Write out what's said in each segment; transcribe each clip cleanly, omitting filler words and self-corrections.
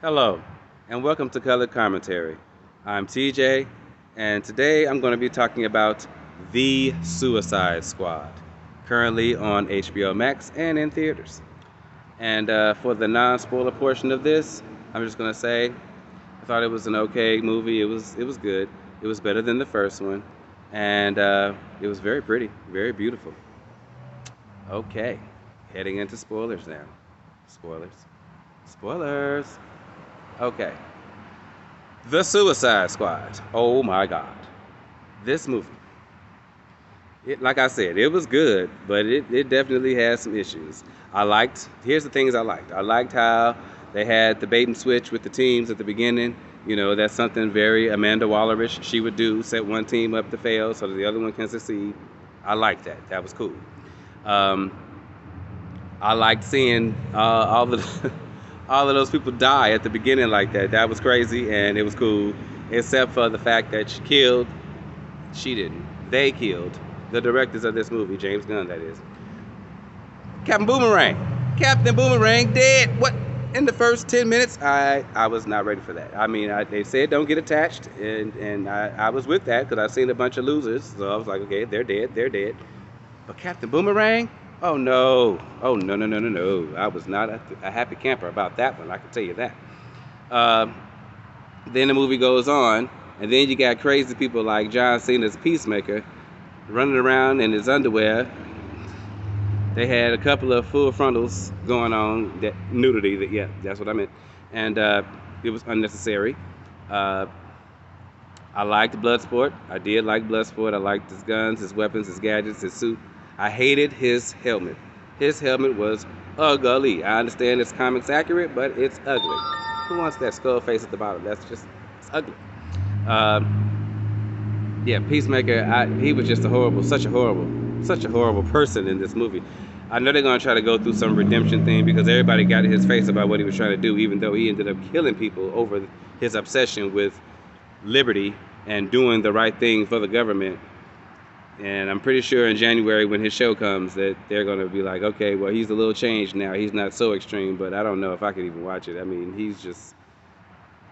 Hello, and welcome to Color Commentary. I'm TJ, and today I'm going to be talking about The Suicide Squad, currently on HBO Max and in theaters. And for the non-spoiler portion of this, I'm just going to say I thought it was an okay movie. It was good. It was better than the first one, and it was very pretty, very beautiful. Okay, heading into spoilers now. Spoilers. Spoilers. Okay. The Suicide Squad. Oh my God. This movie, like I said, it was good, but it definitely had some issues. Here's the things I liked. I liked how they had the bait and switch with the teams at the beginning. You know, that's something very Amanda Wallerish she would do, set one team up to fail so that the other one can succeed. I liked that. That was cool. Um, I liked seeing all the all of those people die at the beginning like that. That was crazy and it was cool, except for the fact that she didn't. They killed the directors of this movie, James Gunn, that is. Captain Boomerang. Captain Boomerang dead. What? In the first 10 minutes, I was not ready for that. I mean, they said don't get attached, and I was with that because I seen a bunch of losers. So I was like, okay, they're dead, they're dead. But Captain Boomerang? Oh no. Oh no, no, no, no, no. I was not a happy camper about that one, I can tell you that. Uh, then the movie goes on, and then you got crazy people like John Cena's Peacemaker running around in his underwear. They had a couple of full frontals going on, that nudity. That yeah, that's what I meant, and it was unnecessary. Uh, I liked Bloodsport. I did like Bloodsport. I liked his guns, his weapons, his gadgets, his suit. I hated his helmet. His helmet was ugly. I understand it's comics accurate, but it's ugly. Who wants that skull face at the bottom? It's ugly. Uh, yeah, Peacemaker. He was just such a horrible person in this movie. I know they're gonna try to go through some redemption thing because everybody got in his face about what he was trying to do, even though he ended up killing people over his obsession with liberty and doing the right thing for the government. And I'm pretty sure in January when his show comes that they're gonna be like, okay, well he's a little changed now. He's not so extreme, but I don't know if I could even watch it. I mean, he's just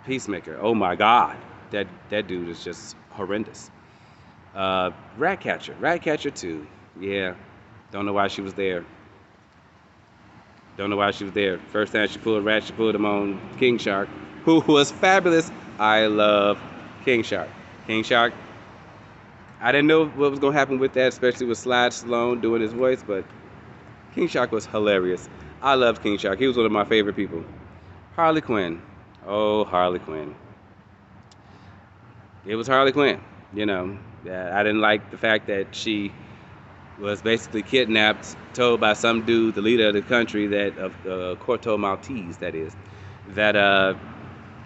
Peacemaker. Oh my God, that dude is just horrendous. Ratcatcher. Ratcatcher 2. Yeah. Don't know why she was there. Don't know why she was there. First time she pulled Rat, she pulled him on King Shark, who was fabulous. I love King Shark. King Shark. I didn't know what was going to happen with that, especially with Slide Stallone doing his voice, but King Shark was hilarious. I loved King Shark. He was one of my favorite people. Harley Quinn. Oh, Harley Quinn. It was Harley Quinn. You know, I didn't like the fact that she was basically kidnapped, told by some dude, the leader of the country, that of Corto Maltese, that is, that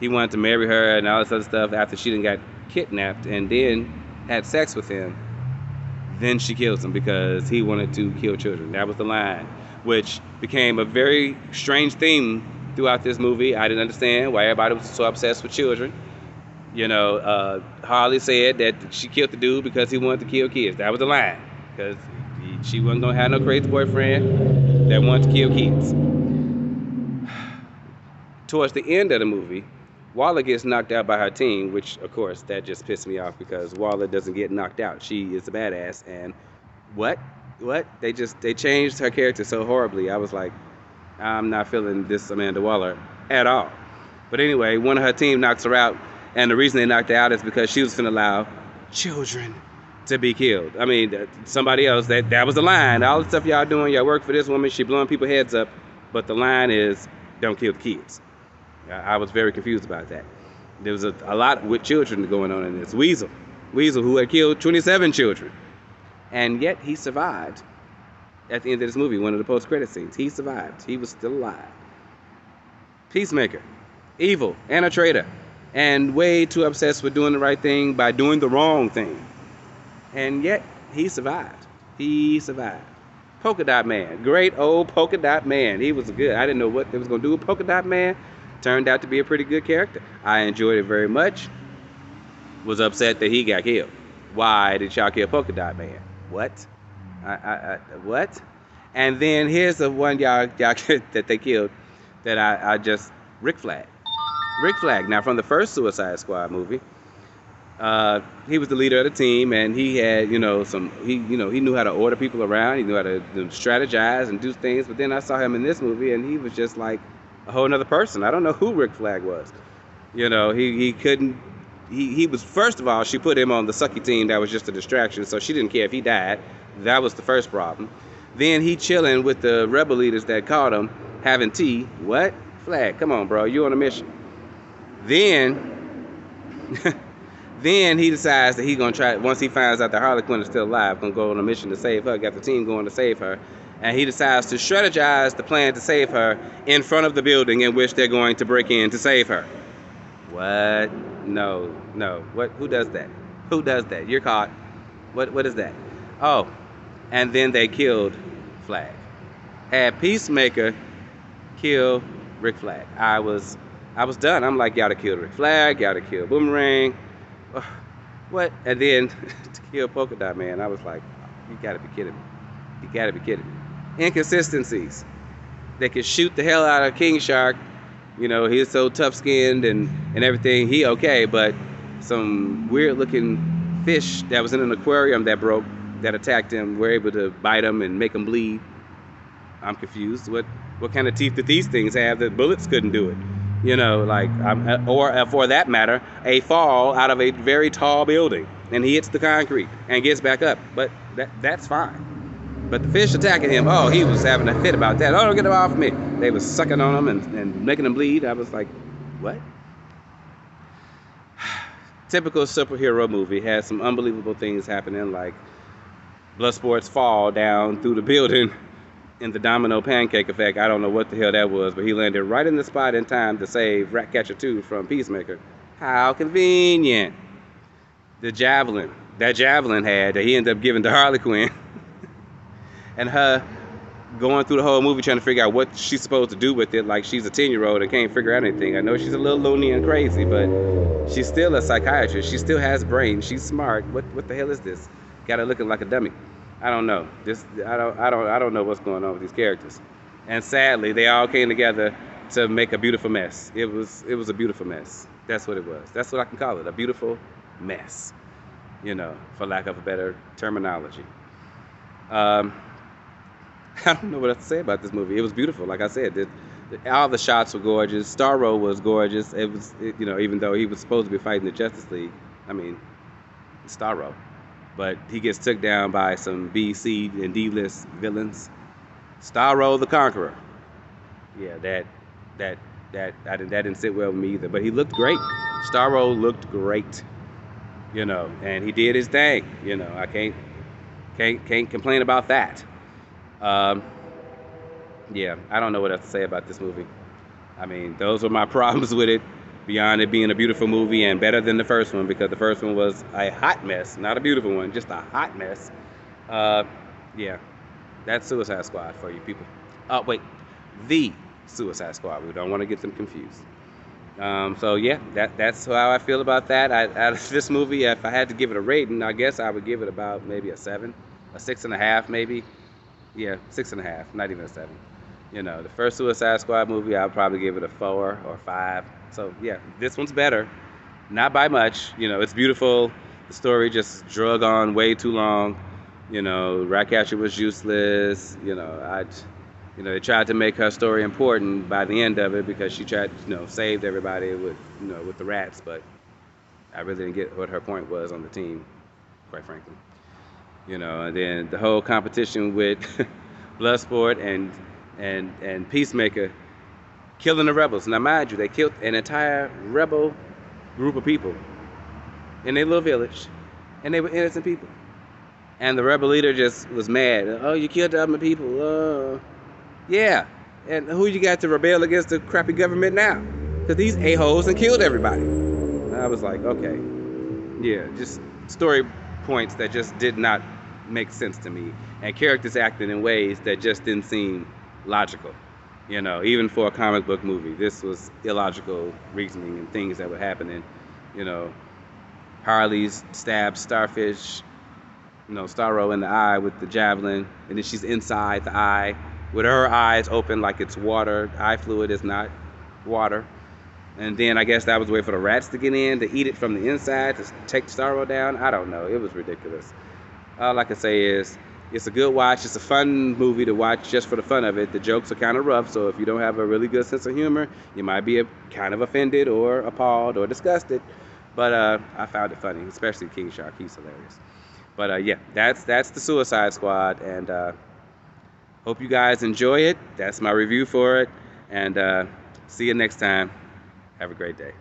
he wanted to marry her and all this other stuff after she done got kidnapped, and then had sex with him. Then she kills him because he wanted to kill children. That was the line, which became a very strange theme throughout this movie. I didn't understand why everybody was so obsessed with children. You know, Harley said that she killed the dude because he wanted to kill kids. That was the line. Because she wasn't going to have no crazy boyfriend that wanted to kill kids. Towards the end of the movie, Waller gets knocked out by her team, which, of course, that just pissed me off because Waller doesn't get knocked out. She is a badass. And what? What? They changed her character so horribly. I was like, I'm not feeling this Amanda Waller at all. But anyway, one of her team knocks her out, and the reason they knocked her out is because she was going to allow children to be killed. I mean, somebody else, that was the line. All the stuff y'all doing, y'all work for this woman, she blowing people's heads up, but the line is, don't kill the kids. I was very confused about that. There was a lot with children going on in this. Weasel, who had killed 27 children, and yet he survived at the end of this movie, one of the post-credit scenes. He survived. He was still alive. Peacemaker, evil, and a traitor, and way too obsessed with doing the right thing by doing the wrong thing. And yet, he survived. He survived. Polka Dot Man. Great old Polka Dot Man. He was good. I didn't know what they was going to do with Polka Dot Man. Turned out to be a pretty good character. I enjoyed it very much. Was upset that he got killed. Why did y'all kill Polka Dot Man? What? What? And then here's the one y'all that they killed that I just Rick Flag. Rick Flag. Now, from the first Suicide Squad movie, he was the leader of the team, and he had, he knew how to order people around. He knew how to strategize and do things. But then I saw him in this movie, and he was just like a whole other person. I don't know who Rick Flag was. He couldn't. He was, first of all, she put him on the sucky team that was just a distraction, so she didn't care if he died. That was the first problem. Then he chilling with the rebel leaders that caught him, having tea. What? Flag, come on, bro, you on a mission. Then, then he decides that he's gonna try, once he finds out that Harley Quinn is still alive, gonna go on a mission to save her, got the team going to save her, and he decides to strategize the plan to save her in front of the building in which they're going to break in to save her. What? No. What? Who does that? Who does that? You're caught. What is that? Oh, and then they killed Flag. Had Peacemaker kill Rick Flag. I was done. I'm like, y'all to kill Rick Flag, y'all to kill Boomerang. What? And then to kill Polka Dot Man, I was like, you gotta be kidding me. You gotta be kidding me. Inconsistencies. They could shoot the hell out of King Shark. He's so tough-skinned and everything. He okay, but some weird-looking fish that was in an aquarium that broke, that attacked him, were able to bite him and make him bleed. I'm confused. What kind of teeth did these things have that bullets couldn't do it? Or for that matter, a fall out of a very tall building, and he hits the concrete and gets back up. But that's fine. But the fish attacking him, oh, he was having a fit about that. Oh, don't get him off me. They was sucking on him and making him bleed. I was like, what? Typical superhero movie. Has some unbelievable things happening, like Bloodsport's fall down through the building in the domino pancake effect. I don't know what the hell that was, but he landed right in the spot in time to save Ratcatcher 2 from Peacemaker. How convenient. The javelin. That javelin had that he ended up giving to Harley Quinn. And her going through the whole movie trying to figure out what she's supposed to do with it, like she's a 10-year-old and can't figure out anything. I know she's a little loony and crazy, but she's still a psychiatrist. She still has brains. She's smart. What the hell is this? Got her looking like a dummy. I don't know. I don't know what's going on with these characters. And sadly, they all came together to make a beautiful mess. It was a beautiful mess. That's what it was. That's what I can call it, a beautiful mess. For lack of a better terminology. I don't know what else to say about this movie. It was beautiful, like I said. All the shots were gorgeous. Starro was gorgeous. It was, even though he was supposed to be fighting the Justice League. I mean, Starro, but he gets took down by some B, C, and D-list villains. Starro the Conqueror. Yeah, that didn't sit well with me either. But he looked great. Starro looked great. And he did his thing. I can't complain about that. Yeah, I don't know what else to say about this movie. I mean, those were my problems with it, beyond it being a beautiful movie and better than the first one, because the first one was a hot mess, not a beautiful one, just a hot mess. Yeah, that's Suicide Squad for you people. Wait, the Suicide Squad. We don't want to get them confused. So yeah, that's how I feel about that. Out of this movie, if I had to give it a rating, I guess I would give it about maybe a 7, a 6.5 maybe. Yeah, 6.5, not even a 7. The first Suicide Squad movie, I'll probably give it a 4 or 5. So yeah, this one's better, not by much. It's beautiful. The story just drug on way too long. Ratcatcher was useless. They tried to make her story important by the end of it because she tried, saved everybody with the rats. But I really didn't get what her point was on the team, quite frankly. And then the whole competition with Bloodsport and Peacemaker killing the rebels. Now, mind you, they killed an entire rebel group of people in their little village, and they were innocent people. And the rebel leader just was mad. Oh, you killed other people. Yeah. And who you got to rebel against the crappy government now? Because these a-holes and killed everybody. And I was like, okay. Yeah, just story points that just did not make sense to me, and characters acting in ways that just didn't seem logical. Even for a comic book movie, this was illogical reasoning and things that were happening. Harley's stabbed Starfish, Starro in the eye with the javelin, and then she's inside the eye with her eyes open like it's water. Eye fluid is not water. And then I guess that was a way for the rats to get in, to eat it from the inside, to take Starro down. I don't know. It was ridiculous. All I can say is it's a good watch. It's a fun movie to watch just for the fun of it. The jokes are kind of rough, so if you don't have a really good sense of humor, you might be kind of offended or appalled or disgusted. But I found it funny, especially King Shark. He's hilarious. But yeah, that's the Suicide Squad, and hope you guys enjoy it. That's my review for it, and see you next time. Have a great day.